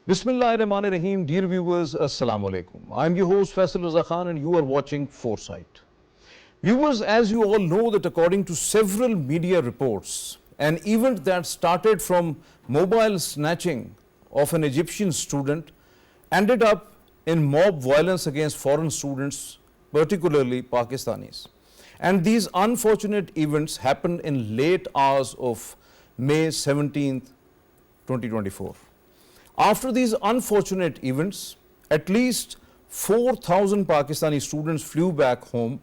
Bismillahirrahmanirrahim. Dear viewers, Assalamu alaikum. I'm your host Faisal Raza and you are watching Foresight. Viewers, as you all know that according to several media reports, an event that started from mobile snatching of an Egyptian student ended up in mob violence against foreign students, particularly Pakistanis. And these unfortunate events happened in late hours of May 17th, 2024. After these unfortunate events, at least 4,000 Pakistani students flew back home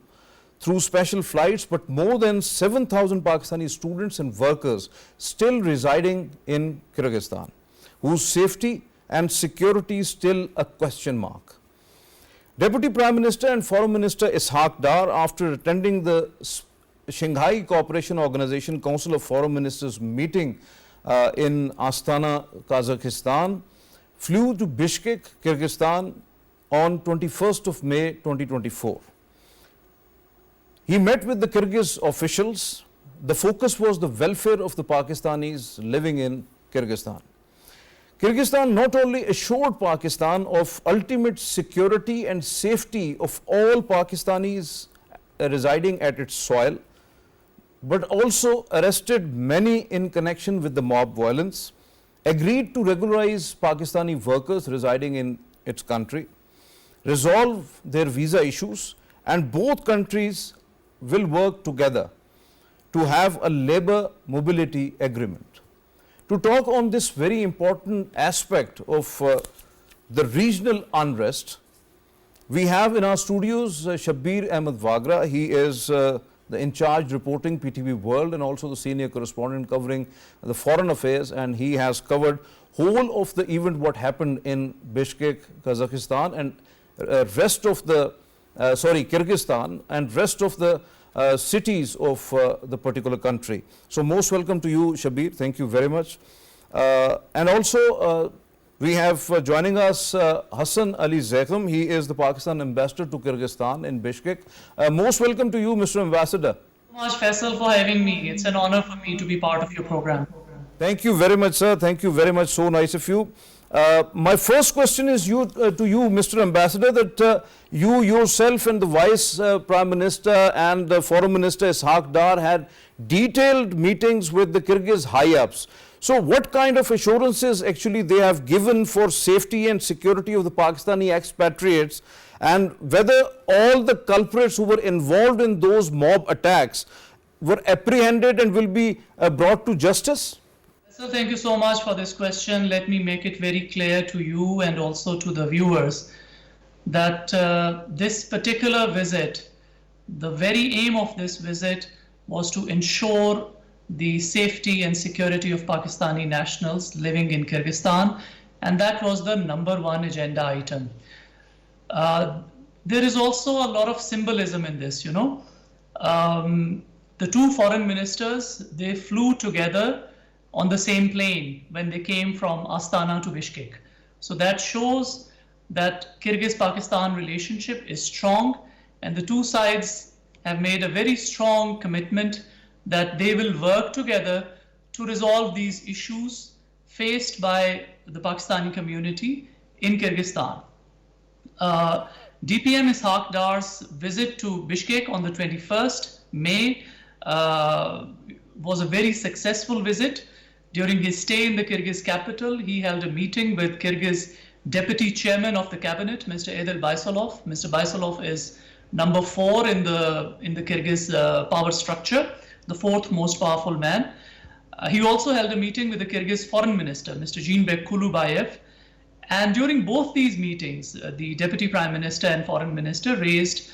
through special flights, but more than 7,000 Pakistani students and workers still residing in Kyrgyzstan, whose safety and security is still a question mark. Deputy Prime Minister and Foreign Minister Ishaq Dar, after attending the Shanghai Cooperation Organization Council of Foreign Ministers meeting in Astana, Kazakhstan, flew to Bishkek, Kyrgyzstan on 21st of May 2024. He met with the Kyrgyz officials. The focus was the welfare of the Pakistanis living in Kyrgyzstan. Kyrgyzstan not only assured Pakistan of ultimate security and safety of all Pakistanis residing at its soil, but also arrested many in connection with the mob violence, agreed to regularize Pakistani workers residing in its country, resolve their visa issues, and both countries will work together to have a labor mobility agreement. To talk on this very important aspect of the regional unrest, we have in our studios Shabbir Ahmed Wahgra. He is the Incharge reporting PTV World and also the senior correspondent covering the foreign affairs, and he has covered whole of the event what happened in Bishkek, Kazakhstan and rest of the Kyrgyzstan and rest of the cities of the particular country. So most welcome to you, Shabbir. Thank you very much. And also we have joining us Hassan Ali Zaigham. He is the Pakistan ambassador to Kyrgyzstan in Bishkek. Most welcome to you, Mr. Ambassador. Thank you so much, Faisal, for having me. It's an honor for me to be part of your program. Thank you very much, sir. Thank you very much. So nice of you. My first question is to you, Mr. Ambassador, that you yourself and the Vice Prime Minister and the Foreign Minister Ishaq Dar had detailed meetings with the Kyrgyz high-ups. So what kind of assurances actually they have given for safety and security of the Pakistani expatriates, and whether all the culprits who were involved in those mob attacks were apprehended and will be brought to justice? So thank you so much for this question. Let me make it very clear to you and also to the viewers that this particular visit, the very aim of this visit was to ensure the safety and security of Pakistani nationals living in Kyrgyzstan, and that was the #1 agenda item. There is also a lot of symbolism in this, you know. The two foreign ministers, they flew together on the same plane when they came from Astana to Bishkek. So that shows that Kyrgyz-Pakistan relationship is strong, and the two sides have made a very strong commitment that they will work together to resolve these issues faced by the Pakistani community in Kyrgyzstan. DPM Ishaq Dar's visit to Bishkek on the 21st May was a very successful visit. During his stay in the Kyrgyz capital, he held a meeting with Kyrgyz Deputy Chairman of the Cabinet, Mr. Edel Baysalov. Mr. Baysalov is #4 in the Kyrgyz power structure, the 4th most powerful man. He also held a meeting with the Kyrgyz Foreign Minister, Mr. Jeanbek Kulubayev. And during both these meetings, the Deputy Prime Minister and Foreign Minister raised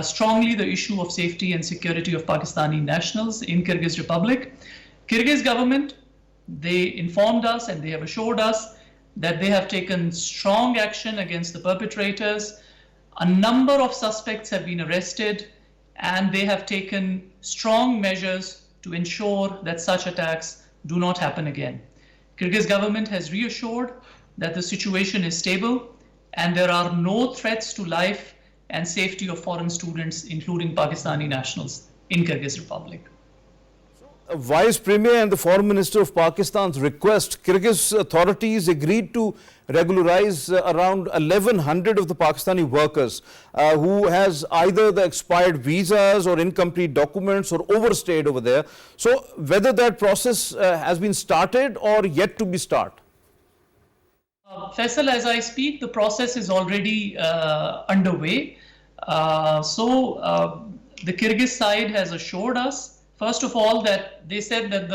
strongly the issue of safety and security of Pakistani nationals in Kyrgyz Republic. Kyrgyz government, they informed us and they have assured us that they have taken strong action against the perpetrators. A number of suspects have been arrested, and they have taken strong measures to ensure that such attacks do not happen again. Kyrgyz government has reassured that the situation is stable and there are no threats to life and safety of foreign students, including Pakistani nationals in Kyrgyz Republic. Vice Premier and the Foreign Minister of Pakistan's request, Kyrgyz authorities agreed to regularize around 1100 of the Pakistani workers who has either the expired visas or incomplete documents or overstayed over there. So whether that process has been started or yet to be started? Faisal, as I speak, the process is already underway. The Kyrgyz side has assured us, first of all, that they said that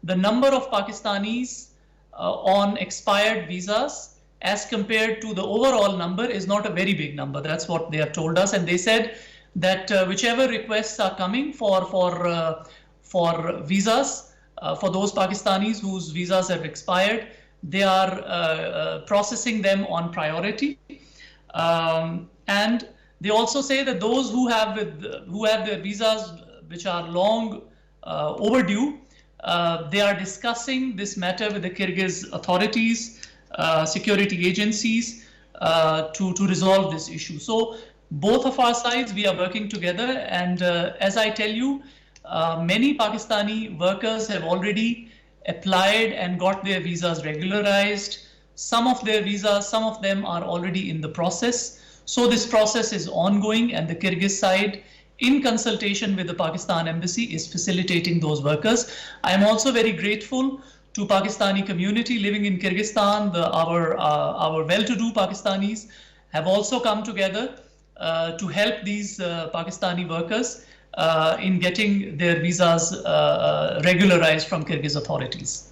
the number of Pakistanis on expired visas as compared to the overall number is not a very big number. That's what they have told us. And they said that whichever requests are coming for visas, for those Pakistanis whose visas have expired, they are processing them on priority. And they also say that those who have their visas which are long overdue, they are discussing this matter with the Kyrgyz authorities, security agencies, to resolve this issue. So both of our sides, we are working together, and as I tell you, many Pakistani workers have already applied and got their visas regularized. Some of their visas, some of them are already in the process. So this process is ongoing, and the Kyrgyz side, in consultation with the Pakistan Embassy, is facilitating those workers. I am also very grateful to Pakistani community living in Kyrgyzstan. Our well-to-do Pakistanis have also come together to help these Pakistani workers in getting their visas regularized from Kyrgyz authorities.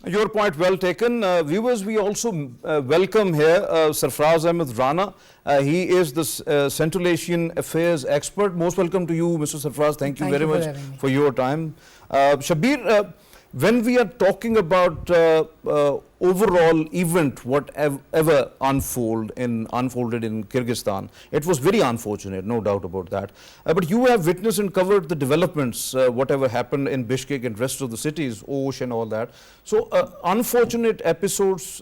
Your point well taken. Viewers, we also welcome here Sarfraz Ahmed Rana. He is the Central Asian Affairs expert. Most welcome to you, Mr. Sarfraz. Thank you very much for your time. Shabbir, when we are talking about overall event, whatever unfolded in Kyrgyzstan, it was very unfortunate, no doubt about that. But you have witnessed and covered the developments, whatever happened in Bishkek and rest of the cities, Osh and all that. So unfortunate episodes,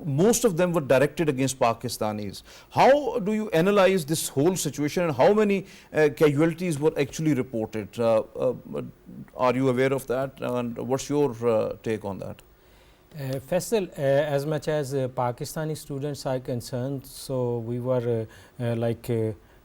most of them were directed against Pakistanis. How do you analyze this whole situation, and how many casualties were actually reported? Are you aware of that, and what's your take on that? Faisal, as much as Pakistani students are concerned, so we were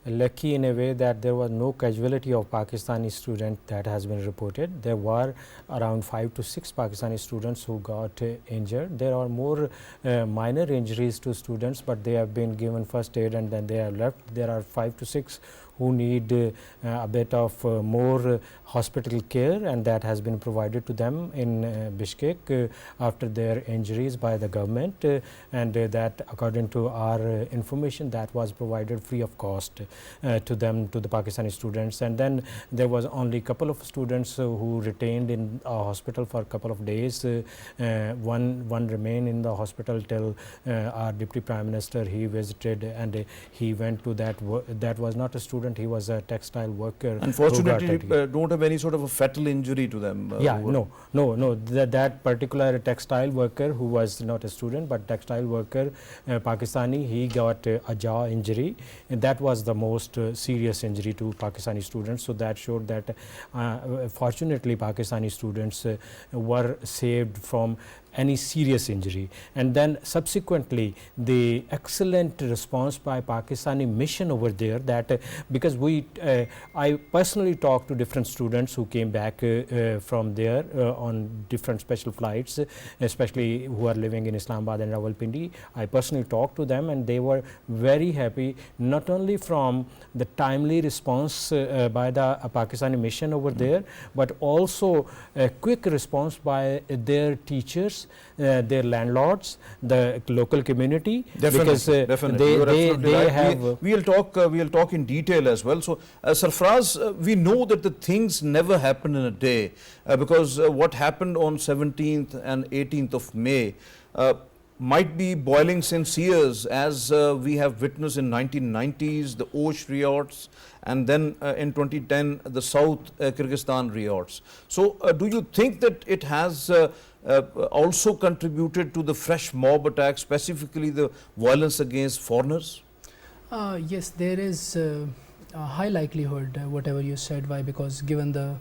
lucky in a way that there was no casualty of Pakistani student that has been reported. There were around 5 to 6 Pakistani students who got injured. There are more minor injuries to students, but they have been given first aid and then they have left. There are 5 to 6 who need a bit of more hospital care, and that has been provided to them in Bishkek after their injuries by the government, and that according to our information, that was provided free of cost to them, to the Pakistani students. And then there was only a couple of students who retained in a hospital for a couple of days. One remained in the hospital till our Deputy Prime Minister, he visited, and he went to that was not a student, he was a textile worker. Unfortunately, don't have any sort of a fatal injury to them. No. That particular textile worker, who was not a student but textile worker, Pakistani, he got a jaw injury, and that was the most serious injury to Pakistani students. So that showed that fortunately Pakistani students were saved from any serious injury. And then subsequently the excellent response by Pakistani mission over there, that because I personally talked to different students who came back from there on different special flights, especially who are living in Islamabad and Rawalpindi. I personally talked to them, and they were very happy, not only from the timely response by the Pakistani mission over there, but also a quick response by their teachers, their landlords, the local community. Definitely. They have. We'll talk in detail as well. So, Sarfraz, we know that the things never happen in a day, because what happened on 17th and 18th of May might be boiling since years, as we have witnessed in 1990s, the Osh riots, and then in 2010, the South Kyrgyzstan riots. So do you think that it has also contributed to the fresh mob attacks, specifically the violence against foreigners? Yes, there is a high likelihood, whatever you said. Why? Because given the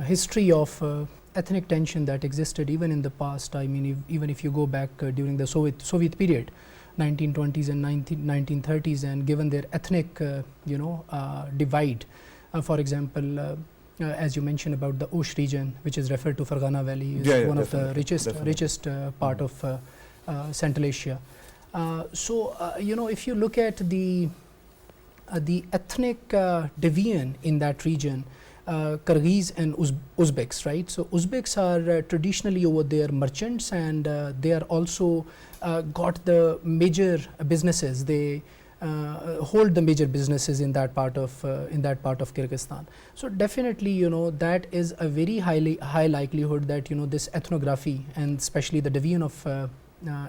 history of ethnic tension that existed even in the past. I mean, even if you go back during the Soviet period, 1920s and 1930s, and given their ethnic divide, for example, as you mentioned about the Osh region, which is referred to Fergana Valley, is one of the richest part of Central Asia. If you look at the ethnic division in that region, Kyrgyz and Uzbeks, right? So Uzbeks are traditionally over there merchants, and they are also got the major businesses. They hold the major businesses in that part of Kyrgyzstan. So definitely, that is a very high likelihood that this ethnography, and especially the division of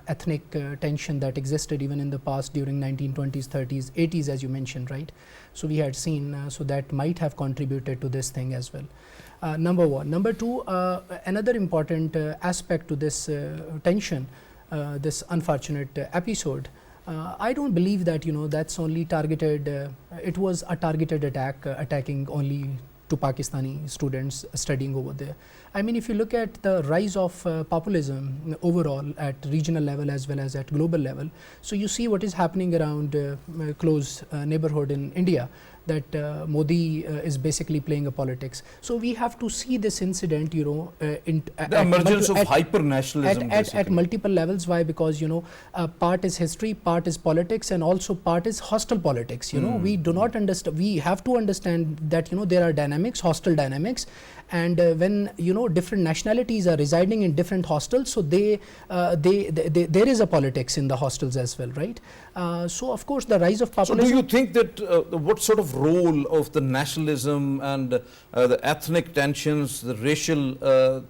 ethnic tension that existed even in the past during 1920s, 30s, 80s, as you mentioned, right? So we had seen, so that might have contributed to this thing as well. Number one. Number two, another important aspect to this tension, this unfortunate episode, I don't believe that that's only targeted, it was a targeted attack, attacking only to Pakistani students studying over there. I mean, if you look at the rise of populism overall at regional level as well as at global level, so you see what is happening around close neighborhood in India, that Modi is basically playing a politics. So we have to see this incident, the emergence of hyper-nationalism at multiple levels. Why? Because part is history, part is politics, and also part is hostile politics. We do not understand. We have to understand that there are dynamics, hostile dynamics, and when different nationalities are residing in different hostels, so there is a politics in the hostels as well, right? So of course the rise of populism. So do you think that what sort of role of the nationalism and the ethnic tensions, the racial,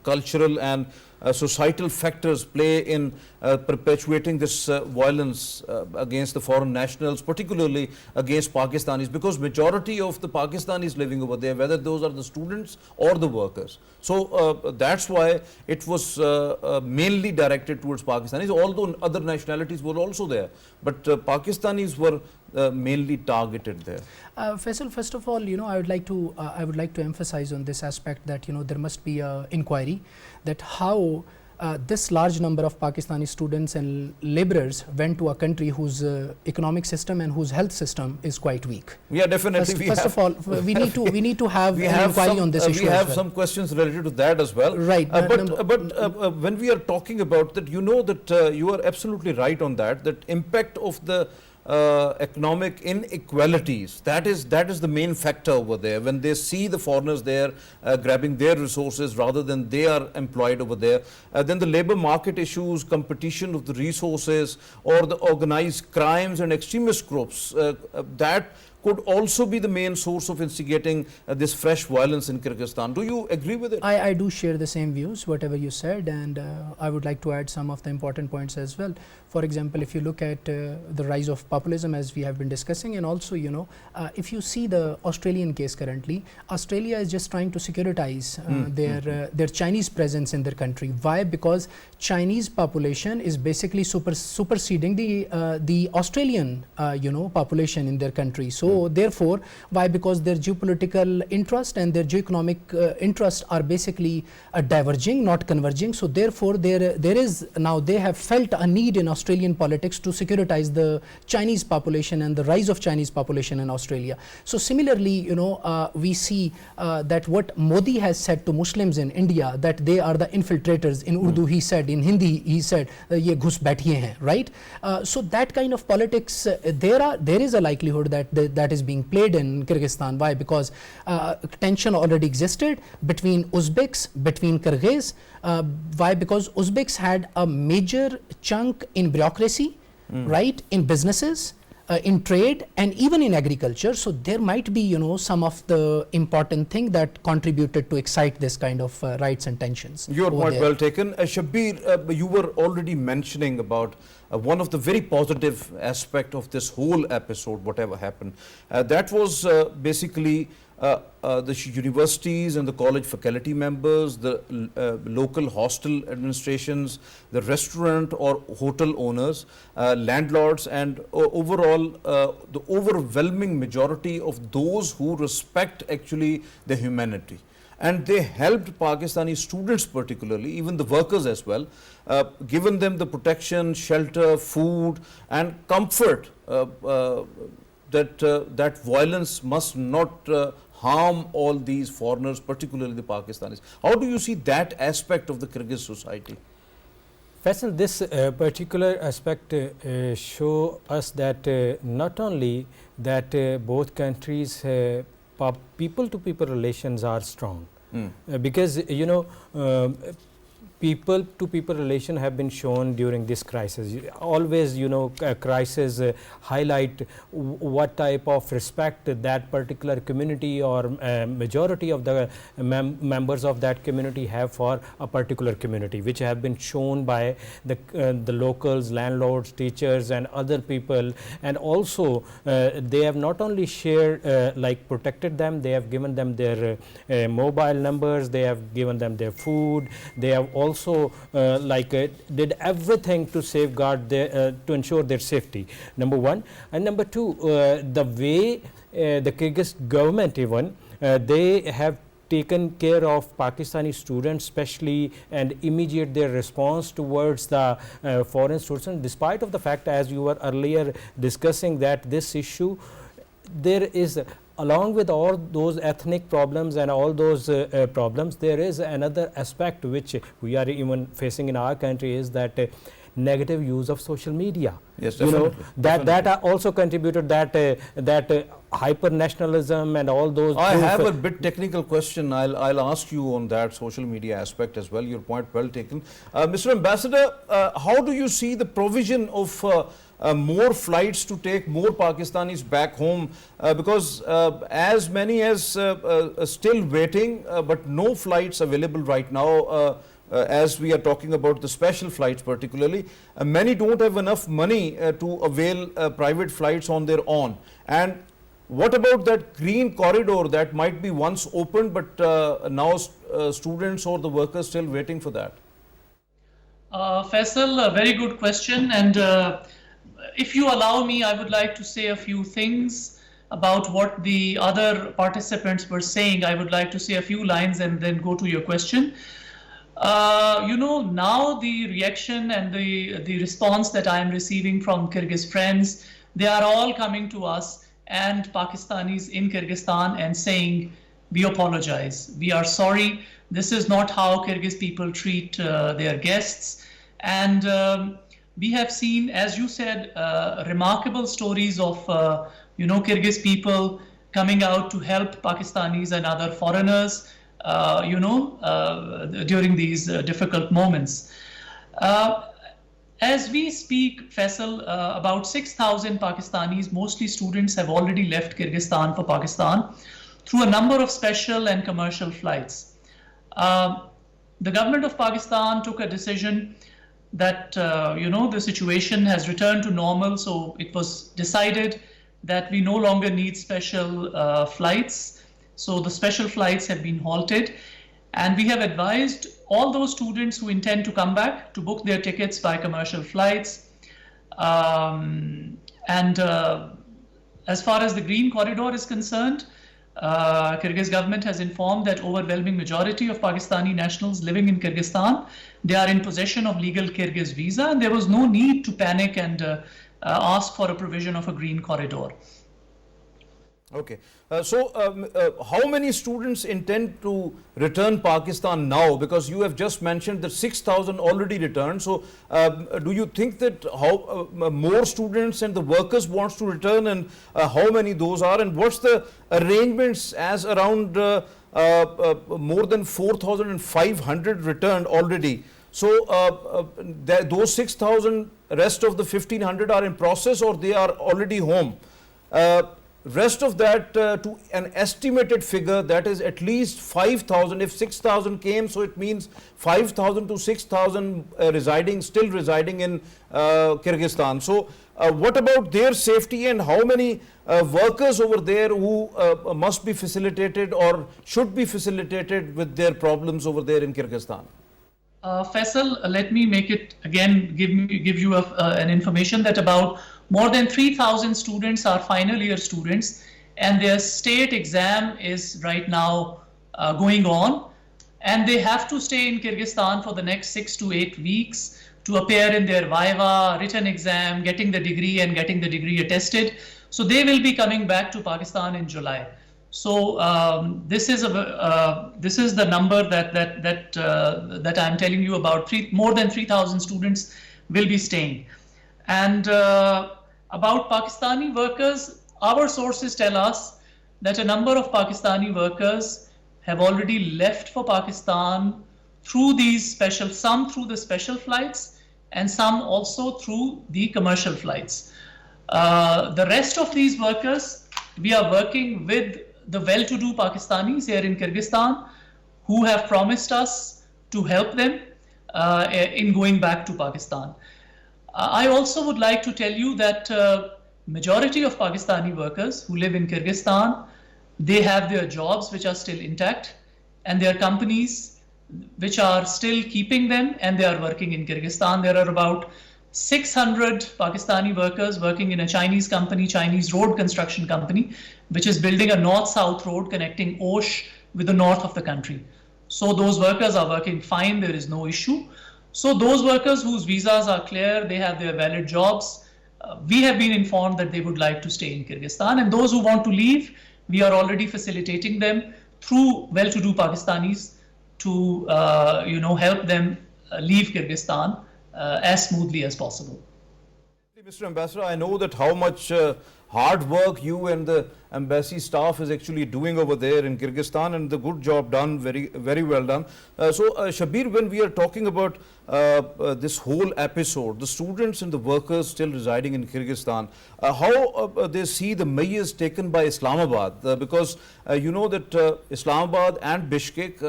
cultural and societal factors play in perpetuating this violence against the foreign nationals, particularly against Pakistanis, because majority of the Pakistanis living over there, whether those are the students or the workers. So that's why it was mainly directed towards Pakistanis, although other nationalities were also there, but Pakistanis were mainly targeted there. Faisal, first of all, I would like to emphasize on this aspect that there must be an inquiry that how this large number of Pakistani students and laborers went to a country whose economic system and whose health system is quite weak. Yeah, definitely. First of all, we need to have an inquiry on this issue. We have some questions related to that as well. Right. But when we are talking about that, that you are absolutely right on that impact of the economic inequalities, that is the main factor over there. When they see the foreigners there grabbing their resources rather than they are employed over there, then the labor market issues, competition of the resources, or the organized crimes and extremist groups, that could also be the main source of instigating this fresh violence in Kyrgyzstan. Do you agree with it? I do share the same views, whatever you said, and I would like to add some of the important points as well. For example, if you look at the rise of populism as we have been discussing, and also if you see the Australian case currently, Australia is just trying to securitize their Chinese presence in their country. Why? Because Chinese population is basically superseding the Australian population in their country. So therefore, why? Because their geopolitical interest and their geoeconomic interests are basically diverging, not converging. So therefore, there is now, they have felt a need in Australian politics to securitize the Chinese population and the rise of Chinese population in Australia. So similarly, we see that what Modi has said to Muslims in India, that they are the infiltrators. In Urdu he said, in Hindi he said, ye ghus baithiye hain, right? So that kind of politics, there is a likelihood that is being played in Kyrgyzstan. Why? Because tension already existed between Uzbeks, between Kyrgyz. Why? Because Uzbeks had a major chunk in bureaucracy, right, in businesses, in trade, and even in agriculture. So there might be some of the important thing that contributed to excite this kind of riots and tensions. Your point well taken. Shabbir, you were already mentioning about one of the very positive aspect of this whole episode, whatever happened, that was basically the universities and the college faculty members, the local hostel administrations, the restaurant or hotel owners, landlords, and overall the overwhelming majority of those who respect actually the humanity. and they helped Pakistani students particularly, even the workers as well, given them the protection, shelter, food and comfort that violence must not harm all these foreigners, particularly the Pakistanis. How do you see that aspect of the Kyrgyz society? Faisal, this particular aspect show us that not only that both countries people to people relations are strong, because you know people to people relation have been shown during this crisis. Always, you know, crisis highlight what type of respect that particular community or majority of the members of that community have for a particular community, which have been shown by the locals, landlords, teachers and other people. And also they have not only shared like protected them, they have given them their mobile numbers, they have given them their food, they have also did everything to safeguard their, to ensure their safety, number one. And number two, the way the Kyrgyz government even they have taken care of Pakistani students especially and immediate their response towards the foreign students, despite of the fact, as you were earlier discussing, that this issue there is, along with all those ethnic problems and all those problems, there is another aspect which we are even facing in our country, is that negative use of social media. Yes, you know, definitely. that also contributed that hyper nationalism and all those. I have a bit technical question. I'll ask you on that social media aspect as well. Your point well taken. Mr. Ambassador, how do you see the provision of more flights to take more Pakistanis back home, because as many as still waiting, but no flights available right now, as we are talking about the special flights particularly. Many don't have enough money to avail private flights on their own. And what about that green corridor that might be once opened, but now students or the workers still waiting for that? Faisal, a very good question, and if you allow me, I would like to say a few things about what the other participants were saying. I would like to say a few lines and then go to your question. You know, now the reaction and the response that I am receiving from Kyrgyz friends, they are all coming to us and Pakistanis in Kyrgyzstan and saying, we apologize, we are sorry, this is not how Kyrgyz people treat their guests. And we have seen, as you said, remarkable stories of you know, Kyrgyz people coming out to help Pakistanis and other foreigners you know, during these difficult moments. As we speak, Faisal, about 6,000 Pakistanis, mostly students, have already left Kyrgyzstan for Pakistan through a number of special and commercial flights. The government of Pakistan took a decision that you know, the situation has returned to normal, so it was decided that we no longer need special flights. So the special flights have been halted, and we have advised all those students who intend to come back to book their tickets by commercial flights. As far as the green corridor is concerned, Kyrgyz government has informed that overwhelming majority of Pakistani nationals living in Kyrgyzstan, they are in possession of legal Kyrgyz visa, and there was no need to panic and ask for a provision of a green corridor. Okay. How many students intend to return Pakistan now? Because you have just mentioned that 6,000 already returned. So do you think that more students and the workers wants to return, and how many those are? And what's the arrangements, as around more than 4,500 returned already? So those 6,000, rest of the 1,500 are in process, or they are already home? Rest of that to an estimated figure, that is at least 5,000. If 6,000 came, so it means 5,000 to 6,000 still residing in Kyrgyzstan. So what about their safety, and how many workers over there who must be facilitated or should be facilitated with their problems over there in Kyrgyzstan? Faisal, let me make it again, give you an information that about more than 3,000 students are final year students, and their state exam is right now going on, and they have to stay in Kyrgyzstan for the next 6 to 8 weeks to appear in their viva, written exam, getting the degree and getting the degree attested. So they will be coming back to Pakistan in July. So this is the number that I'm telling you about. More than 3,000 students will be staying. And about Pakistani workers, our sources tell us that a number of Pakistani workers have already left for Pakistan through some through the special flights and some also through the commercial flights. The rest of these workers, we are working with the well-to-do Pakistanis here in Kyrgyzstan who have promised us to help them in going back to Pakistan. I also would like to tell you that majority of Pakistani workers who live in Kyrgyzstan, they have their jobs which are still intact, and their companies which are still keeping them, and they are working in Kyrgyzstan. There are about 600 Pakistani workers working in a Chinese company, Chinese road construction company, which is building a north-south road connecting Osh with the north of the country. So those workers are working fine, there is no issue. So those workers whose visas are clear, they have their valid jobs, we have been informed that they would like to stay in Kyrgyzstan, and those who want to leave, we are already facilitating them through well-to-do Pakistanis to help them leave Kyrgyzstan as smoothly as possible. Mr. Ambassador, I know that how much hard work you and the embassy staff is actually doing over there in Kyrgyzstan, and the good job done, very, very well done. So Shabbir, when we are talking about this whole episode, the students and the workers still residing in Kyrgyzstan, how they see the measures taken by Islamabad, because you know that Islamabad and Bishkek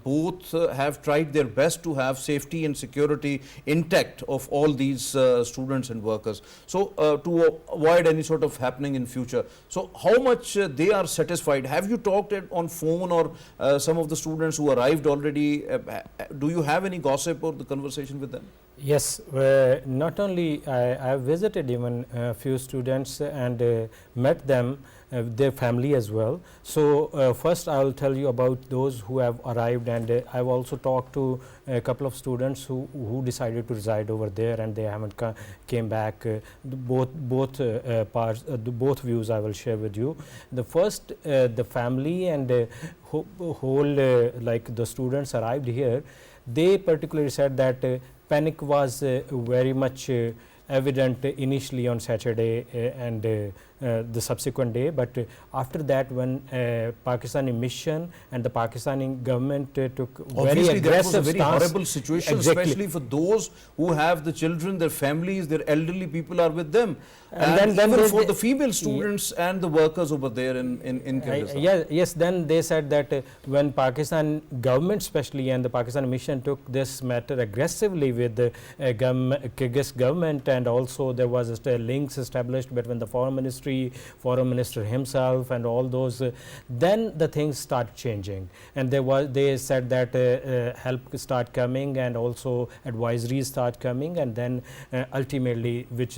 both have tried their best to have safety and security intact of all these students and workers, so to avoid any sort of happening in future. So how much they are satisfied? Have you talked on phone, or some of the students who arrived already, do you have any gossip or the conversation with them? Yes, not only I have visited even a few students and met them, their family as well. So first I will tell you about those who have arrived, and I have also talked to a couple of students who decided to reside over there, and they haven't came back. Both views I will share with you. The first, the family and whole like the students arrived here, they particularly said that panic was very much evident initially on Saturday and the subsequent day, but after that, when Pakistani mission and the Pakistani government took obviously very aggressive that was a very stance, horrible situation, exactly, especially for those who have the children, their families, their elderly people are with them, and then even for the female students and the workers over there in Kyrgyzstan. Yes, then they said that when Pakistan government especially and the Pakistan mission took this matter aggressively with the Kyrgyz government, and also there was links established between the foreign ministry, foreign minister himself, and all those, then the things start changing, and they said that help start coming and also advisories start coming, and then ultimately, which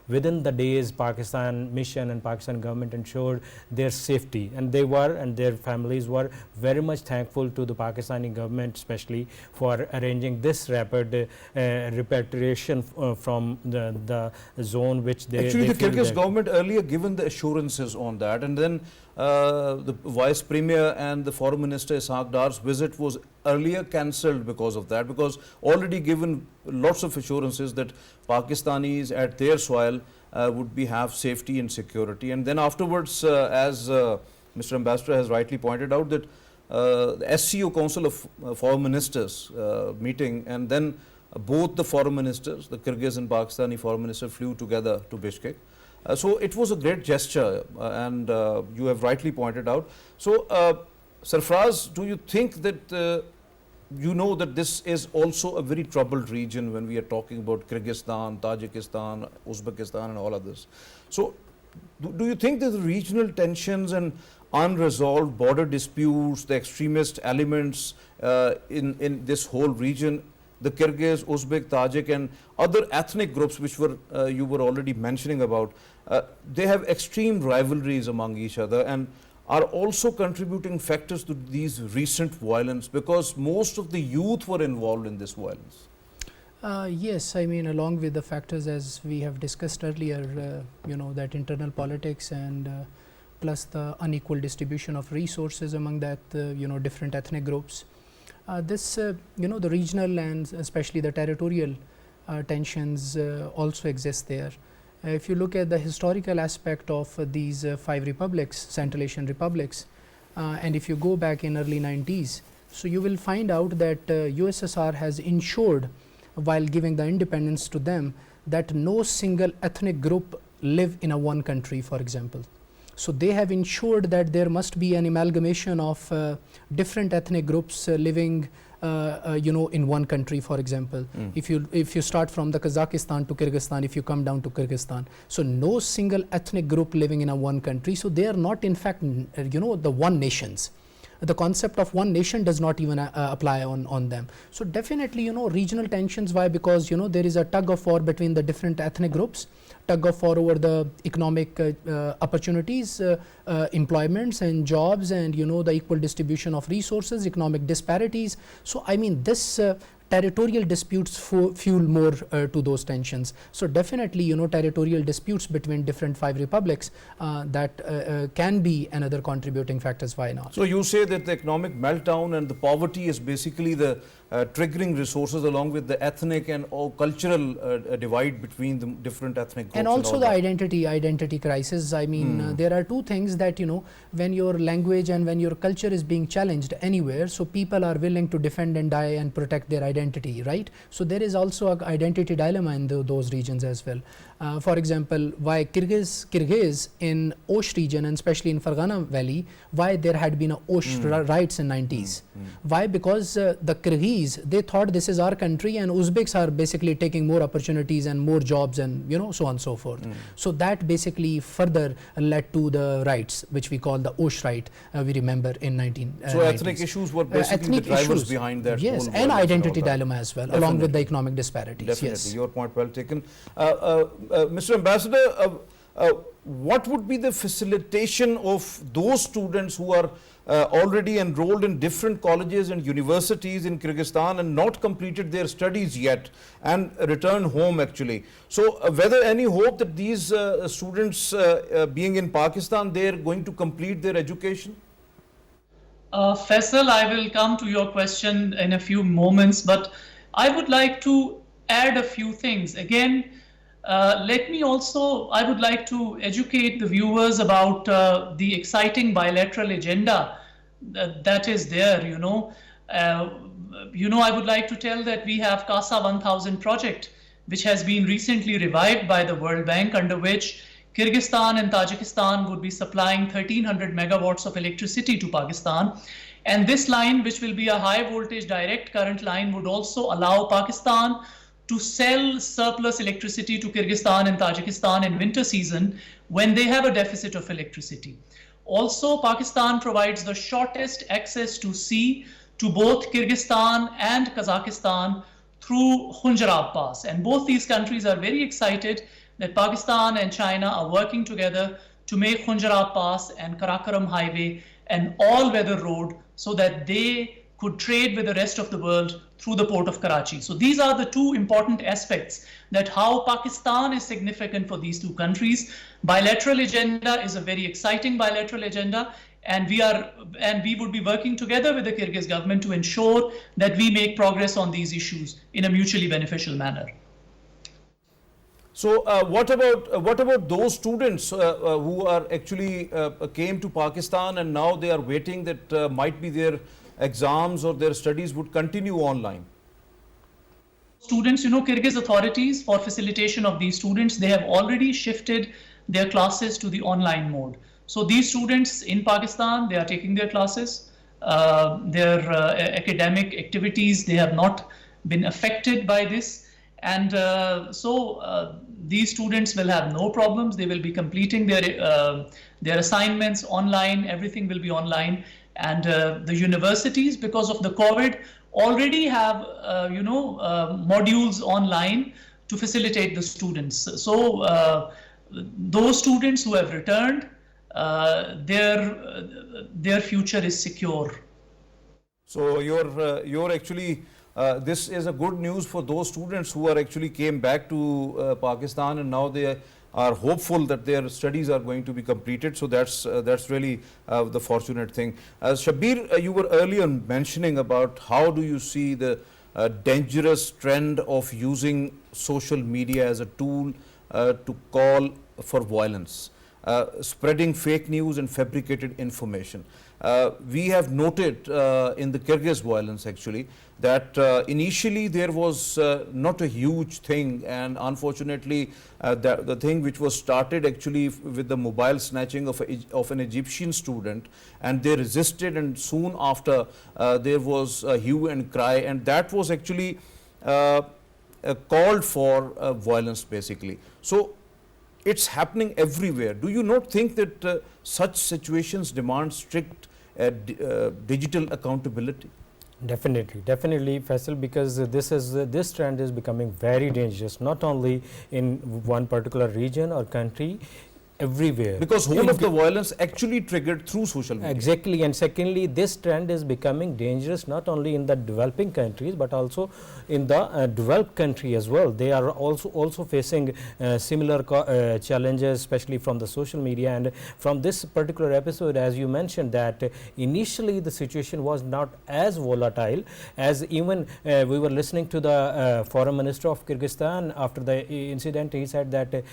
within the days, Pakistan mission and Pakistan government ensured their safety, and they were, and their families were very much thankful to the Pakistani government especially for arranging this rapid repatriation from the zone which they actually, the Kyrgyz government earlier given the assurances on that, and then the vice premier and the foreign minister Ishaq Dar's visit was earlier cancelled because of that, because already given lots of assurances that Pakistanis at their soil would have safety and security. And then afterwards, as Mr. Ambassador has rightly pointed out, that the SCO Council of Foreign Ministers meeting, and then both the foreign ministers, the Kyrgyz and Pakistani foreign minister, flew together to Bishkek. So it was a great gesture, and you have rightly pointed out. So Sarfraz, do you think that you know that this is also a very troubled region when we are talking about Kyrgyzstan, Tajikistan, Uzbekistan and all of this? So do you think that the regional tensions and unresolved border disputes, the extremist elements in this whole region, the Kyrgyz, Uzbek, Tajik and other ethnic groups which were you were already mentioning about, they have extreme rivalries among each other, and are also contributing factors to these recent violence, because most of the youth were involved in this violence? Yes, I mean, along with the factors as we have discussed earlier, that internal politics and plus the unequal distribution of resources among that, different ethnic groups. The regional and especially the territorial tensions also exist there. If you look at the historical aspect of these 5 republics, Central Asian republics, and if you go back in early 90s, so you will find out that USSR has ensured, while giving the independence to them, that no single ethnic group live in a one country, for example. So they have ensured that there must be an amalgamation of different ethnic groups living in one country, for example. If you start from the Kazakhstan to Kyrgyzstan, if you come down to Kyrgyzstan, so no single ethnic group living in a one country. So they are not in fact the one nations. The concept of one nation does not even apply on them. So definitely regional tensions. Why? Because there is a tug of war between the different ethnic groups, tug of war over the economic opportunities, employments and jobs, and the equal distribution of resources, economic disparities. So I mean this territorial disputes fuel more to those tensions. So definitely territorial disputes between different 5 republics that can be another contributing factors. Why not? So you say that the economic meltdown and the poverty is basically the triggering resources, along with the ethnic and cultural divide between the different ethnic groups. And also the identity crisis. I mean there are 2 things that when your language and when your culture is being challenged anywhere, so people are willing to defend and die and protect their identity, right? So there is also an identity dilemma in those regions as well. For example, why Kyrgyz in Osh region, and especially in Fergana Valley, why there had been a Osh riots in 90s. Why? Because the Kyrgyz, they thought this is our country and Uzbeks are basically taking more opportunities and more jobs and so on and so forth. So that basically further led to the riots, which we call the Osh riot, we remember in 1990s. So ethnic issues were basically the drivers behind that. Yes, and identity dilemma as well, along with the economic disparities. Definitely, yes. Your point well taken. Mr. Ambassador, what would be the facilitation of those students who are already enrolled in different colleges and universities in Kyrgyzstan and not completed their studies yet and return home actually? So whether any hope that these students being in Pakistan, they are going to complete their education? Faisal, I will come to your question in a few moments, but I would like to add a few things. Again, I would like to educate the viewers about the exciting bilateral agenda that is there, I would like to tell that we have CASA 1000 project, which has been recently revived by the World Bank, under which Kyrgyzstan and Tajikistan would be supplying 1300 megawatts of electricity to Pakistan. And this line, which will be a high voltage direct current line, would also allow Pakistan to sell surplus electricity to Kyrgyzstan and Tajikistan in winter season when they have a deficit of electricity. Also, Pakistan provides the shortest access to sea to both Kyrgyzstan and Kazakhstan through Khunjarab Pass. And both these countries are very excited that Pakistan and China are working together to make Khunjarab Pass and Karakoram Highway an all-weather road so that they could trade with the rest of the world through the port of Karachi. So these are the 2 important aspects, that how Pakistan is significant for these 2 countries. Bilateral agenda is a very exciting bilateral agenda, and we would be working together with the Kyrgyz government to ensure that we make progress on these issues in a mutually beneficial manner. So what about those students who are actually came to Pakistan and now they are waiting that might be their exams or their studies would continue online? Students, Kyrgyz authorities, for facilitation of these students, they have already shifted their classes to the online mode. So these students in Pakistan, they are taking their classes, their academic activities, they have not been affected by this. And these students will have no problems. They will be completing their assignments online. Everything will be online. And the universities, because of the COVID, already have modules online to facilitate the students. So those students who have returned, their future is secure. So you're actually this is a good news for those students who are actually came back to Pakistan, and now they are hopeful that their studies are going to be completed. So that's really the fortunate thing. Shabbir, you were earlier mentioning about how do you see the dangerous trend of using social media as a tool to call for violence, spreading fake news and fabricated information. We have noted in the Kyrgyz violence actually that initially there was not a huge thing, and unfortunately the thing which was started actually with the mobile snatching of an Egyptian student, and they resisted, and soon after there was a hue and cry, and that was actually called for violence basically. So it's happening everywhere. Do you not think that such situations demand strict digital accountability? Definitely, Faisal, because this trend is becoming very dangerous, not only in one particular region or country, everywhere. Because whole of the violence actually triggered through social media. Exactly, and secondly, this trend is becoming dangerous not only in the developing countries but also in the developed country as well. They are also facing similar challenges, especially from the social media. And from this particular episode, as you mentioned, that initially the situation was not as volatile, as even we were listening to the foreign minister of Kyrgyzstan after the incident. He said that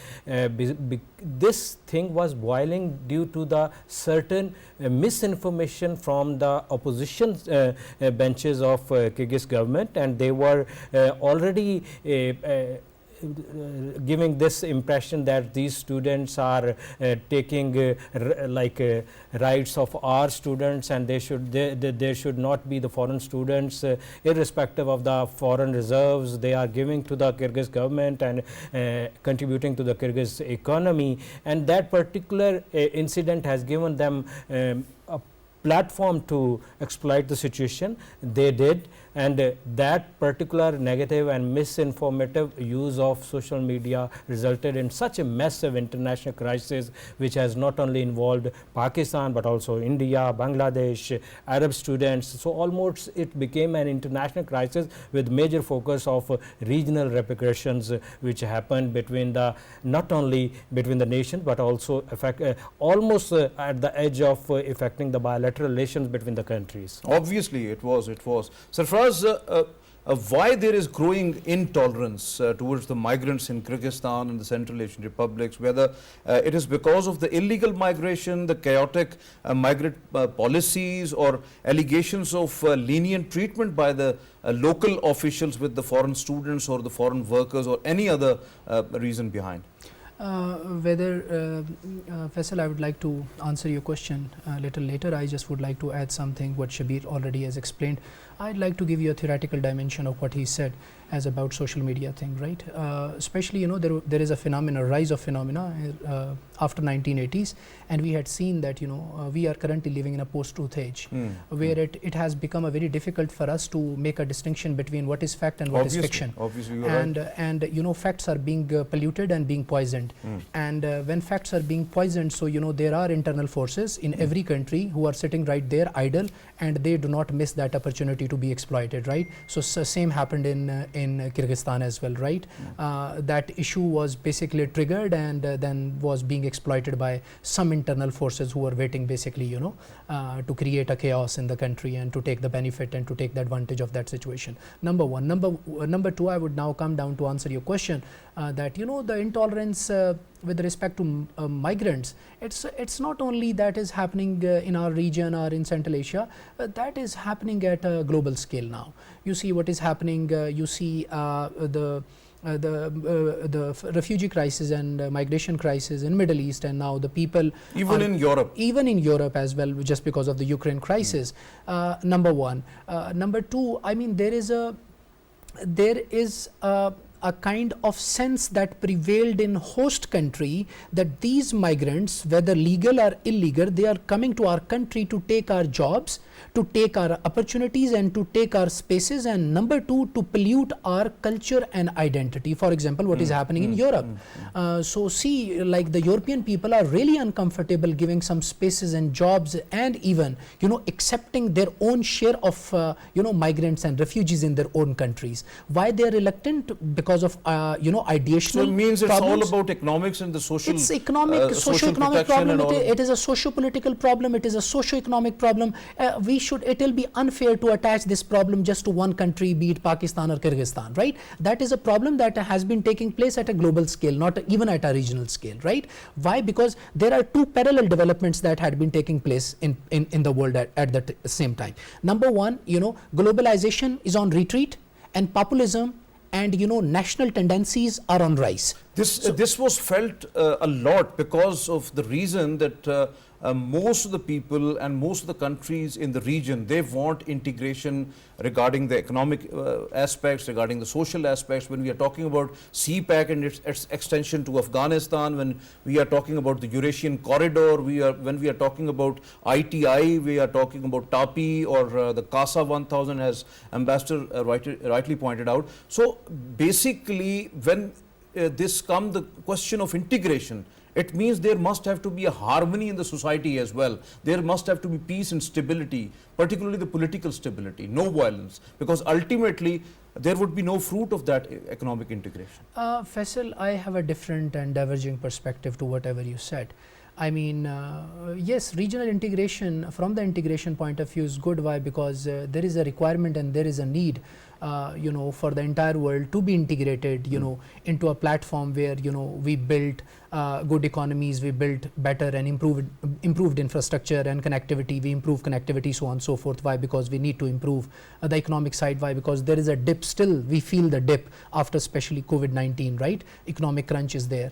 this thing was boiling due to the certain misinformation from the opposition benches of Kyrgyz government, and they were already giving this impression that these students are taking rights of our students, and there should not be the foreign students, irrespective of the foreign reserves they are giving to the Kyrgyz government and contributing to the Kyrgyz economy. And that particular incident has given them a platform to exploit the situation. They did, and that particular negative and misinformative use of social media resulted in such a massive international crisis, which has not only involved Pakistan but also India, Bangladesh, Arab students. So almost it became an international crisis with major focus of regional repercussions, which happened between the not only between the nations but also almost at the edge of affecting the bilateral relations between the countries. Obviously it was. Sarfraz, why there is growing intolerance towards the migrants in Kyrgyzstan and the Central Asian republics, whether it is because of the illegal migration, the chaotic migrant policies, or allegations of lenient treatment by the local officials with the foreign students or the foreign workers, or any other reason behind? Faisal, I would like to answer your question a little later. I just would like to add something what Shabbir already has explained. I'd like to give you a theoretical dimension of what he said as about social media thing, right? Especially, there is a rise of phenomena after 1980s, and we had seen that, we are currently living in a post-truth age, where it has become very difficult for us to make a distinction between what is fact and what is fiction. Obviously, you're right. And facts are being polluted and being poisoned. And when facts are being poisoned, so there are internal forces in every country who are sitting right there idle, and they do not miss that opportunity to be exploited, right? So same happened in Kyrgyzstan as well, right? That issue was basically triggered and then was being exploited by some internal forces who were waiting basically, to create a chaos in the country and to take the benefit and to take the advantage of that situation. Number one. Number two, I would now come down to answer your question that, the intolerance with respect to migrants, it's not only that is happening in our region or in Central Asia, that is happening at a global scale now. You see what is happening, you see the refugee crisis and migration crisis in Middle East, and now the people even in Europe as well, just because of the Ukraine crisis. Number one. Number two, I mean, there is a a kind of sense that prevailed in host country that these migrants, whether legal or illegal, they are coming to our country to take our jobs, to take our opportunities and to take our spaces, and number two, to pollute our culture and identity. For example, what is happening in Europe. So see, like the European people are really uncomfortable giving some spaces and jobs and even, accepting their own share of, migrants and refugees in their own countries. Why they are reluctant? Because of, ideational So it means it's problems. all about economics and the social. It's economic, socio-economic problem. It is a socio-political problem. It is a socio-economic problem. It will be unfair to attach this problem just to one country, be it Pakistan or Kyrgyzstan, right? That is a problem that has been taking place at a global scale, not even at a regional scale, right? Why? Because there are two parallel developments that had been taking place in the world at the same time. Number one, globalization is on retreat, and populism and national tendencies are on rise. This was felt a lot because of the reason that most of the people and most of the countries in the region, they want integration regarding the economic aspects, regarding the social aspects. When we are talking about CPAC and its extension to Afghanistan, when we are talking about the Eurasian corridor, when we are talking about ITI, we are talking about TAPI or the CASA 1000, as Ambassador rightly pointed out. So basically, when the question of integration, it means there must have to be a harmony in the society as well. There must have to be peace and stability, particularly the political stability, no violence, because ultimately there would be no fruit of that economic integration. Faisal, I have a different and diverging perspective to whatever you said. I mean, yes, regional integration from the integration point of view is good. Why? Because there is a requirement and there is a need for the entire world to be integrated, into a platform where, we build good economies, we build better and improved infrastructure and connectivity, we improve connectivity, so on and so forth. Why? Because we need to improve the economic side. Why? Because there is a dip still, we feel the dip after especially COVID-19, right? Economic crunch is there.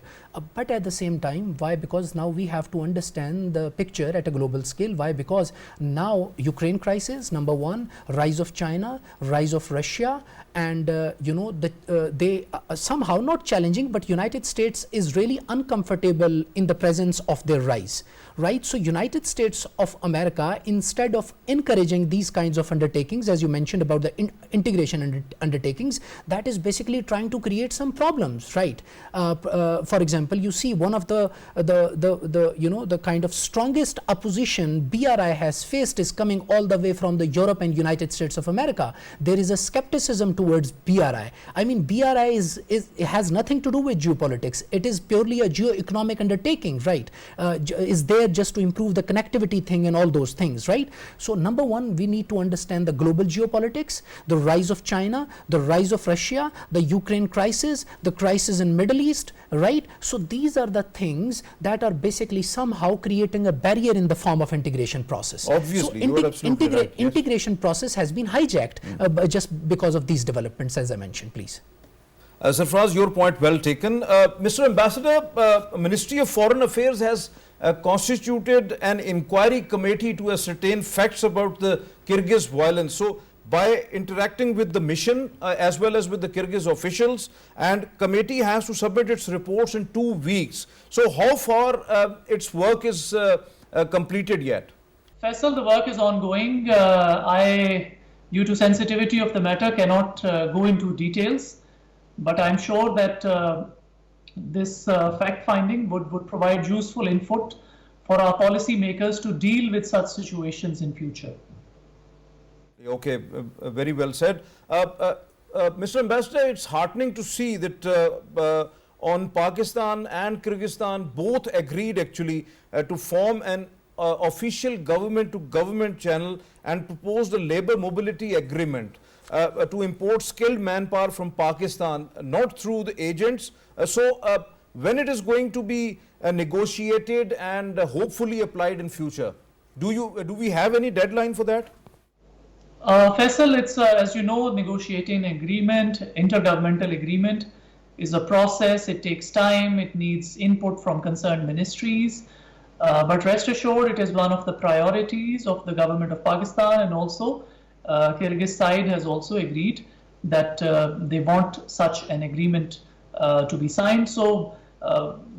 But at the same time, why? Because now we have to understand the picture at a global scale. Why? Because now Ukraine crisis, number one, rise of China, rise of Russia, and they somehow not challenging, but United States is really uncomfortable in the presence of their rise, right? So United States of America, instead of encouraging these kinds of undertakings, as you mentioned about the integration undertakings, that is basically trying to create some problems, right? For example, you see one of the kind of strongest opposition BRI has faced is coming all the way from the Europe and United States of America. There is a skepticism towards BRI. I mean, BRI it has nothing to do with geopolitics. It is purely a geo-economic undertaking, right? Is there just to improve the connectivity thing and all those things, right? So number one, we need to understand the global geopolitics, the rise of China, the rise of Russia, the Ukraine crisis, the crisis in Middle East, right? So these are the things that are basically somehow creating a barrier in the form of integration process. Obviously, so you are absolutely right. Yes. Integration process has been hijacked just because of these developments, as I mentioned, please. Sarfraz, your point well taken. Mr. Ambassador, Ministry of Foreign Affairs has constituted an inquiry committee to ascertain facts about the Kyrgyz violence. So, by interacting with the mission as well as with the Kyrgyz officials, and committee has to submit its reports in 2 weeks. So, how far its work is completed yet? Faisal, the work is ongoing. Due to sensitivity of the matter, cannot go into details, but I'm sure that this fact-finding would provide useful input for our policy makers to deal with such situations in future. Okay, very well said. Mr. Ambassador, it's heartening to see that on Pakistan and Kyrgyzstan both agreed actually to form an official government-to-government channel and proposed a labor mobility agreement to import skilled manpower from Pakistan, not through the agents. So when it is going to be negotiated and hopefully applied in future? Do we have any deadline for that? Faisal, it's as you know, negotiating agreement, intergovernmental agreement is a process. It takes time. It needs input from concerned ministries. But rest assured, it is one of the priorities of the government of Pakistan, and also Kyrgyz side has also agreed that they want such an agreement to be signed. So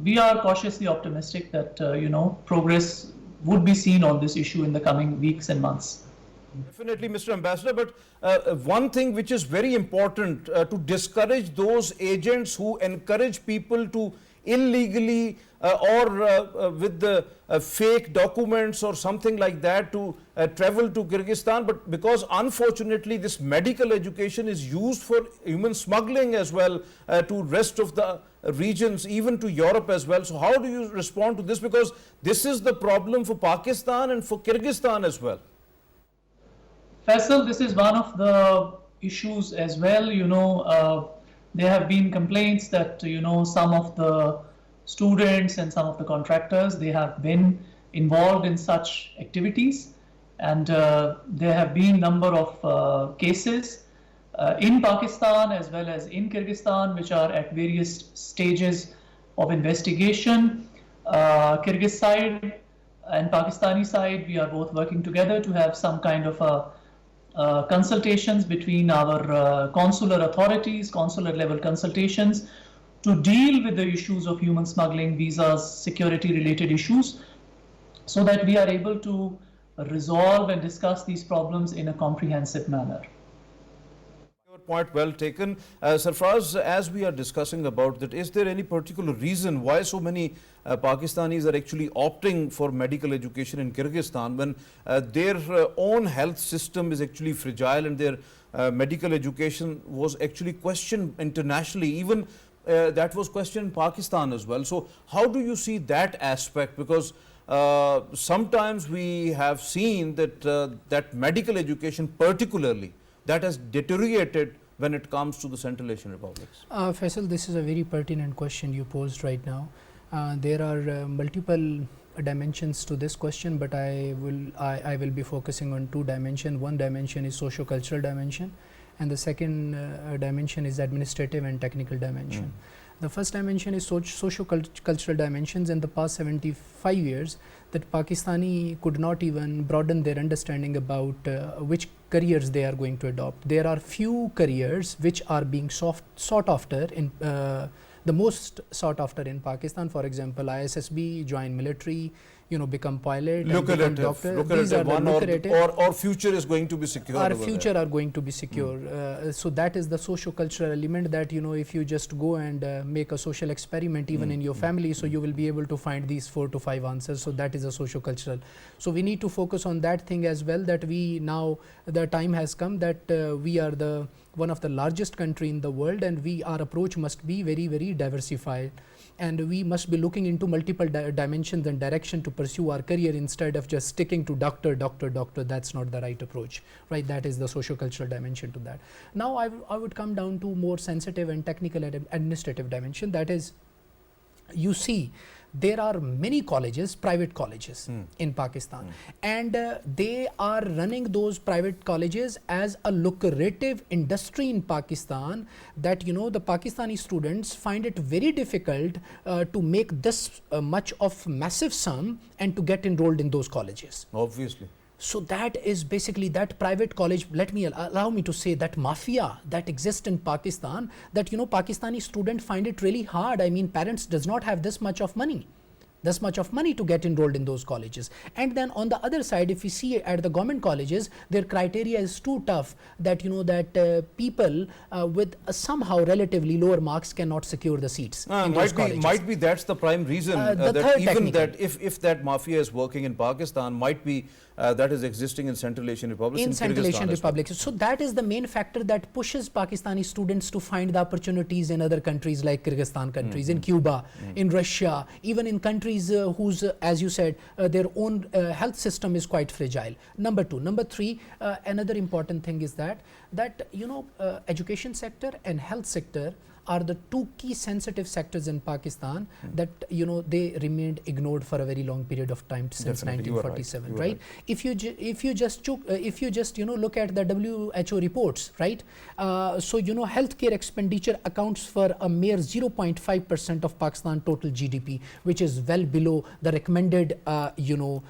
we are cautiously optimistic that progress would be seen on this issue in the coming weeks and months. Definitely, Mr. Ambassador, but one thing which is very important to discourage those agents who encourage people to illegally or with the fake documents or something like that to travel to Kyrgyzstan, but because unfortunately this medical education is used for human smuggling as well to rest of the regions, even to Europe as well. So how do you respond to this? Because this is the problem for Pakistan and for Kyrgyzstan as well. Faisal, this is one of the issues as well. There have been complaints that some of the students and some of the contractors, they have been involved in such activities, and there have been number of cases in Pakistan as well as in Kyrgyzstan, which are at various stages of investigation. Kyrgyz side and Pakistani side, we are both working together to have some kind of consultations between our consular authorities, consular level consultations, to deal with the issues of human smuggling, visas, security related issues, so that we are able to resolve and discuss these problems in a comprehensive manner. Your point well taken. Sarfraz, as we are discussing about that, is there any particular reason why so many Pakistanis are actually opting for medical education in Kyrgyzstan when their own health system is actually fragile and their medical education was actually questioned internationally, even that was questioned in Pakistan as well. So how do you see that aspect? Because sometimes we have seen that that medical education particularly that has deteriorated when it comes to the Central Asian republics. Faisal, this is a very pertinent question you posed right now. There are multiple dimensions to this question, but I will be focusing on two dimensions. One dimension is socio-cultural dimension, and the second dimension is administrative and technical dimension. The first dimension is socio-cultural dimensions. In the past 75 years, that Pakistani could not even broaden their understanding about which careers they are going to adopt. There are few careers which are being sought after in the most sought after in Pakistan. For example, ISSB, join military, become pilot, and become doctor. These are lucrative, or future is going to be secure. Our future are going to be secure. So that is the socio-cultural element, that if you just go and make a social experiment even in your family, so you will be able to find these 4 to 5 answers. So that is a socio-cultural. So we need to focus on that thing as well, that we now, the time has come that we are one of the largest country in the world, and our approach must be very, very diversified, and we must be looking into multiple dimensions and direction to pursue our career instead of just sticking to doctor. That's not the right approach, right? That is the socio-cultural dimension to that. Now I would come down to more sensitive and technical and administrative dimension. That is, you see, there are many colleges, private colleges in Pakistan, and they are running those private colleges as a lucrative industry in Pakistan, that the Pakistani students find it very difficult to make this much of massive sum and to get enrolled in those colleges. Obviously. So that is basically that private college, allow me to say, that mafia that exists in Pakistan, that Pakistani students find it really hard. I mean, parents does not have this much of money to get enrolled in those colleges. And then on the other side, if we see at the government colleges, their criteria is too tough, that people with somehow relatively lower marks cannot secure the seats in those colleges. Might be that's the prime reason that even that if that mafia is working in Pakistan, might be that is existing in Central Asian republics. In Central Asian republics. So that is the main factor that pushes Pakistani students to find the opportunities in other countries like Kyrgyzstan countries, in Cuba, in Russia, even in countries whose, as you said, their own health system is quite fragile. Number two. Number three, another important thing is that education sector and health sector are the two key sensitive sectors in Pakistan that they remained ignored for a very long period of time since Definitely, 1947, right? If you just look at the WHO reports, right? So healthcare expenditure accounts for a mere 0.5% of Pakistan total GDP, which is well below the recommended ratio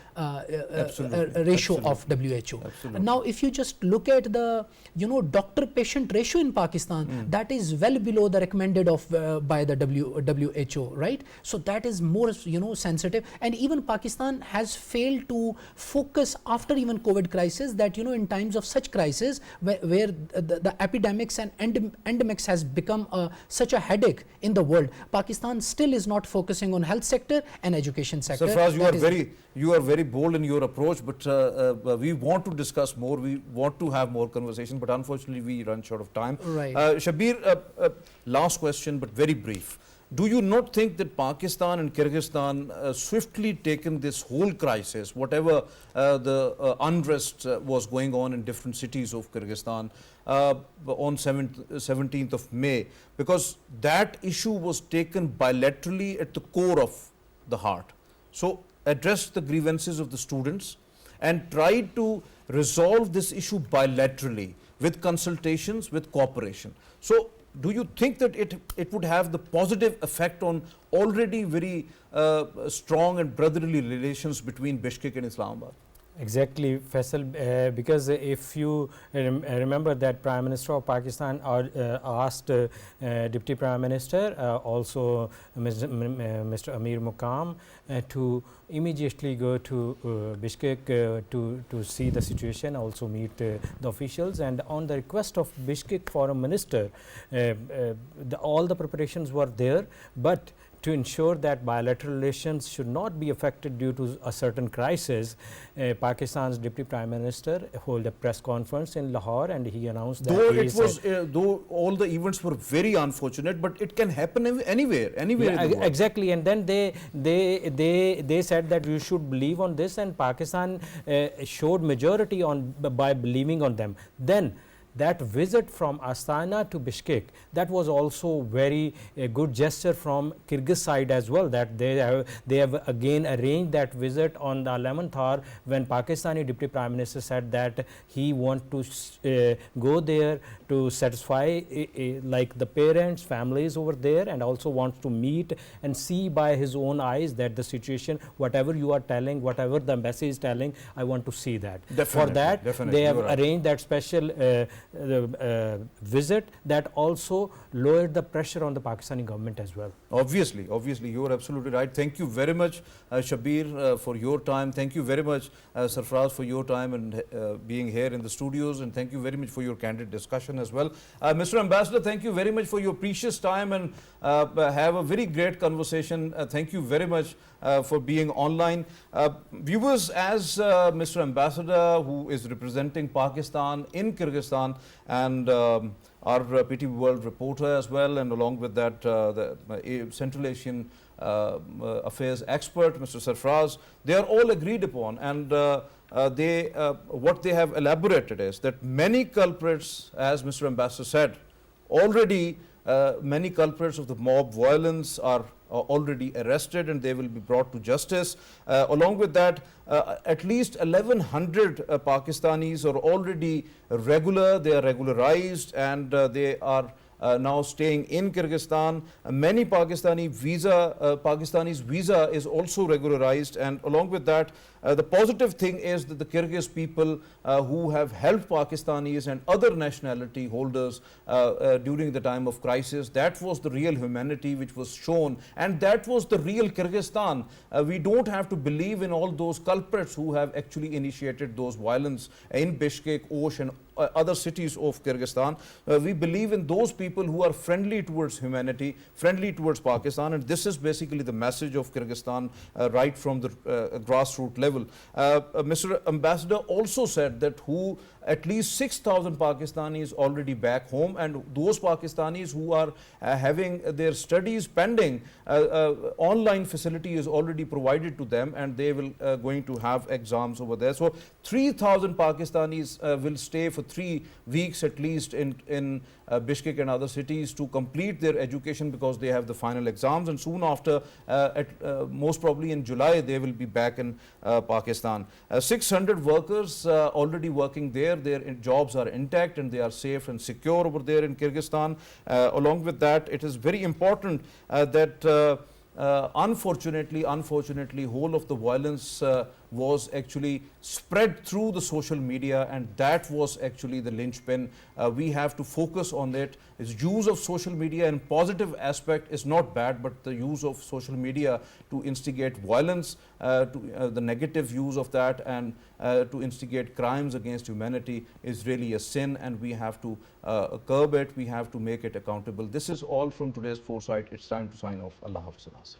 of WHO. Absolutely. Now, if you just look at the doctor-patient ratio in Pakistan, that is well below the recommended of by the WHO, right? So that is more sensitive, and even Pakistan has failed to focus after even COVID crisis, that in times of such crisis where the epidemics and endemics has become such a headache in the world, Pakistan still is not focusing on health sector and education sector. Sarfraz, you are very bold in your approach, but we want to discuss more. We want to have more conversation, but unfortunately we run short of time. Right. Shabbir, last question, but very brief. Do you not think that Pakistan and Kyrgyzstan swiftly taken this whole crisis, whatever the unrest was going on in different cities of Kyrgyzstan on 17th of May, because that issue was taken bilaterally at the core of the heart. So address the grievances of the students and try to resolve this issue bilaterally with consultations, with cooperation. So do you think that it would have the positive effect on already very strong and brotherly relations between Bishkek and Islamabad? Exactly, Faisal, because if you remember that Prime Minister of Pakistan asked Deputy Prime Minister, also Mr. Amir Muqam, to immediately go to Bishkek to see the situation, also meet the officials, and on the request of Bishkek Foreign Minister, all the preparations were there, but to ensure that bilateral relations should not be affected due to a certain crisis, Pakistan's Deputy Prime Minister held a press conference in Lahore, and he announced that though all the events were very unfortunate, but it can happen anywhere in the world. Exactly, and then they said that you should believe on this, and Pakistan showed majority by believing on them. Then that visit from Astana to Bishkek, that was also very good gesture from Kyrgyz side as well, that they have again arranged that visit on the 11th hour, when Pakistani Deputy Prime Minister said that he want to go there to satisfy like the parents, families over there, and also wants to meet and see by his own eyes that the situation, whatever you are telling, whatever the embassy is telling, I want to see that. For that, they have arranged that special visit that also lowered the pressure on the Pakistani government as well. Obviously, you are absolutely right. Thank you very much, Shabbir, for your time. Thank you very much, Sarfraz, for your time and being here in the studios, and thank you very much for your candid discussion as well. Mr. Ambassador, thank you very much for your precious time and have a very great conversation. Thank you very much for being online. Viewers, as Mr. Ambassador, who is representing Pakistan in Kyrgyzstan, and our PTV World reporter as well, and along with that the Central Asian affairs expert, Mr. Sarfraz, they are all agreed upon, and what they have elaborated is that many culprits, as Mr. Ambassador said, already many culprits of the mob violence are already arrested, and they will be brought to justice. Along with that, at least 1100 Pakistanis are already regular, they are regularized, and they are now staying in Kyrgyzstan. Many Pakistanis visa is also regularized, and along with that, the positive thing is that the Kyrgyz people who have helped Pakistanis and other nationality holders during the time of crisis, that was the real humanity which was shown, and that was the real Kyrgyzstan. We don't have to believe in all those culprits who have actually initiated those violence in Bishkek, Osh, and other cities of Kyrgyzstan. We believe in those people who are friendly towards humanity, friendly towards Pakistan, and this is basically the message of Kyrgyzstan right from the grassroots level. Mr. Ambassador also said that at least 6,000 Pakistanis already back home, and those Pakistanis who are having their studies pending, online facility is already provided to them, and they will going to have exams over there. So 3,000 Pakistanis will stay for 3 weeks at least in Bishkek and other cities to complete their education, because they have the final exams, and soon after, most probably in July, they will be back in Pakistan. 600 workers already working there. Their jobs are intact and they are safe and secure over there in Kyrgyzstan. Along with that, it is very important that unfortunately, whole of the violence was actually spread through the social media, and that was actually the linchpin. We have to focus on it. Its use of social media in positive aspect is not bad, but the use of social media to instigate violence, the negative use of that, and to instigate crimes against humanity is really a sin, and we have to curb it. We have to make it accountable. This is all from today's Foresight. It's time to sign off. Allah Hafiz.